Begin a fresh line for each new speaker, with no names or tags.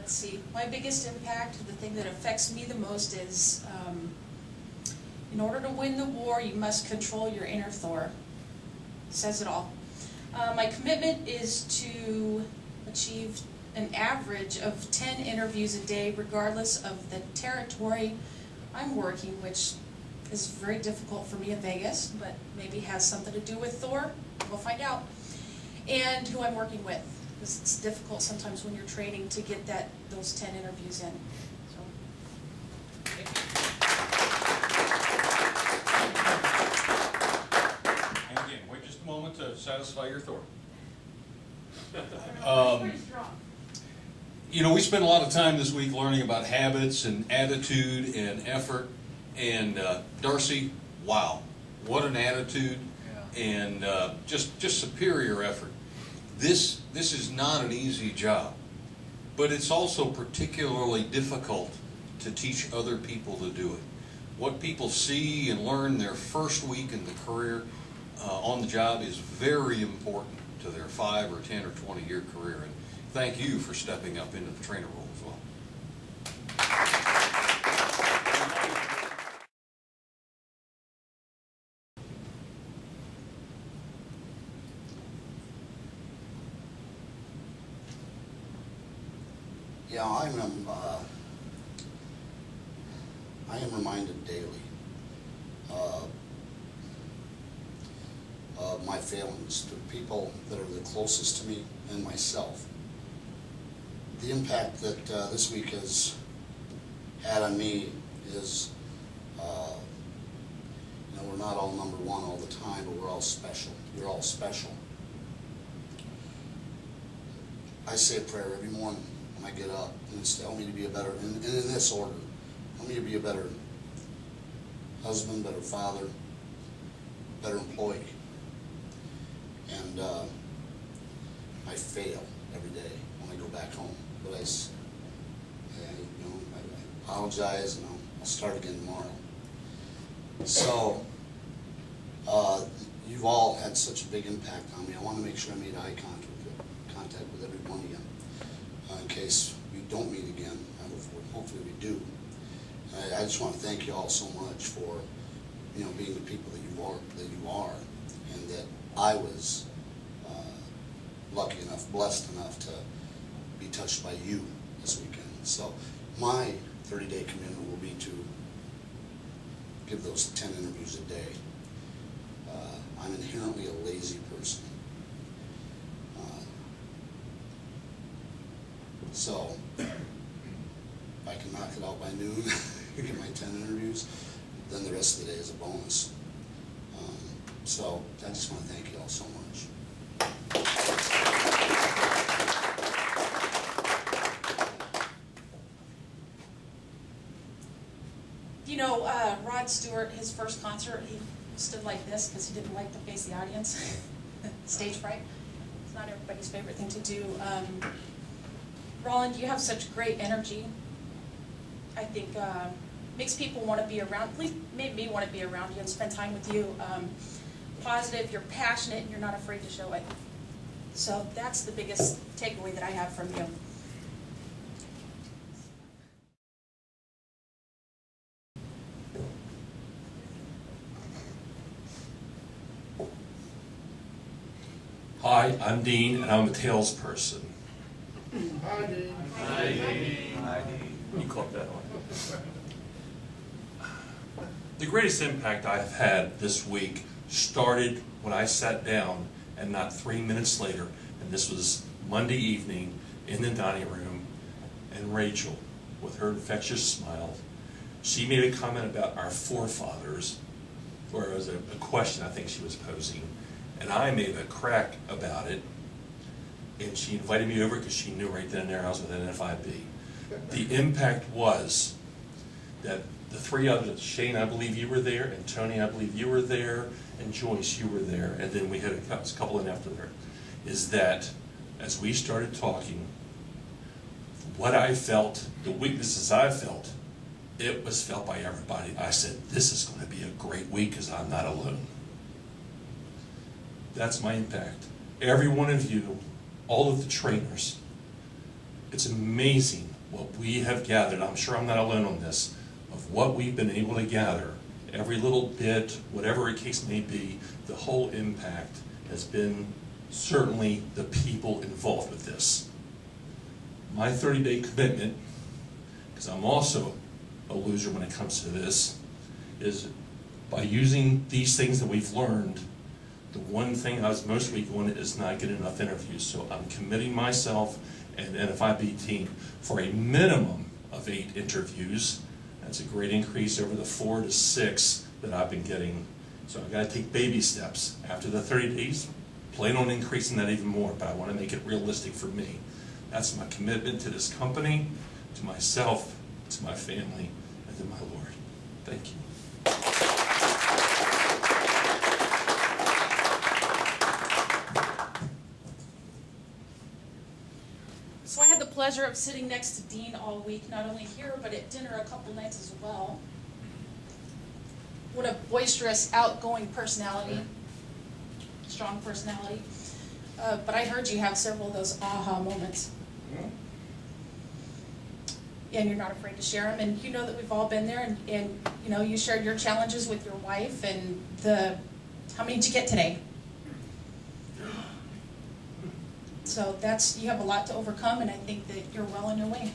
let's see, my biggest impact, the thing that affects me the most is, in order to win the war, you must control your inner Thor. Says it all. My commitment is to achieve an average of 10 interviews a day, regardless of the territory I'm working, which is very difficult for me in Vegas, but maybe has something to do with Thor. We'll find out. And who I'm working with, because it's difficult sometimes when you're training to get those 10 interviews in. So, thank you.
And again, wait just a moment to satisfy your Thor.
Pretty strong.
You know, we spent a lot of time this week learning about habits and attitude and effort. And Darcy, wow, what an attitude, and just superior effort. This is not an easy job, but it's also particularly difficult to teach other people to do it. What people see and learn their first week in the career on the job is very important to their 5 or 10 or 20-year career. And thank you for stepping up into the trainer role as well.
Yeah, I am reminded daily of my failings to people that are the closest to me and myself. The impact that this week has had on me is, you know, we're not all number one all the time, but we're all special. We're all special. I say a prayer every morning when I get up, and it's help me to be a better, and in this order, help me to be a better husband, better father, better employee. And I fail every day when I go back home, but I apologize, and I'll start again tomorrow. So you've all had such a big impact on me. I want to make sure I made eye contact with every one of you in case we don't meet again. Hopefully we do. I just want to thank you all so much for, you know, being the people that you are, and that I was lucky enough, blessed enough to be touched by you this weekend. So my 30-day commitment will be to give those 10 interviews a day. I'm inherently a lazy person. So if I can knock it out by noon, get my 10 interviews, then the rest of the day is a bonus. So I just want to thank you all so much.
You know, Rod Stewart, his first concert, he stood like this because he didn't like to face the audience. Stage fright. It's not everybody's favorite thing to do. Rolland, you have such great energy. I think makes people want to be around, at least made me want to be around you and spend time with you. Positive, you're passionate, and you're not afraid to show it. So that's the biggest takeaway that I have from you.
Hi, I'm Dean, and I'm a tails person.
Hi, Dean.
Hi, Dean. Hi, Dean. You caught that one. The greatest impact I've had this week started when I sat down, and not 3 minutes later, and this was Monday evening in the dining room, and Rachel, with her infectious smile, she made a comment about our forefathers, or it was a question I think she was posing, and I made a crack about it, and she invited me over because she knew right then and there I was with an NFIB. The impact was that the three others, Shane, I believe you were there, and Tony, I believe you were there, and Joyce, you were there, and then we had a couple in after there, is that as we started talking, what I felt, the weaknesses I felt, it was felt by everybody. I said, this is going to be a great week because I'm not alone. That's my impact. Every one of you, all of the trainers, it's amazing what we have gathered, I'm sure I'm not alone on this, of what we've been able to gather, every little bit, whatever the case may be, the whole impact has been certainly the people involved with this. My 30-day commitment, because I'm also a loser when it comes to this, is by using these things that we've learned, the one thing I was most weak on is not getting enough interviews. So I'm committing myself and NFIB team for a minimum of 8 interviews. That's a great increase over the 4 to 6 that I've been getting. So I've got to take baby steps. After the 30 days, plan on increasing that even more, but I want to make it realistic for me. That's my commitment to this company, to myself, to my family, and to my Lord. Thank you.
So I had the pleasure of sitting next to Dean all week, not only here, but at dinner a couple nights as well. What a boisterous, outgoing personality, strong personality. But I heard you have several of those aha moments. And you're not afraid to share them, and you know that we've all been there, and you know, you shared your challenges with your wife, and how many did you get today? So you have a lot to overcome, and I think that you're well on your way.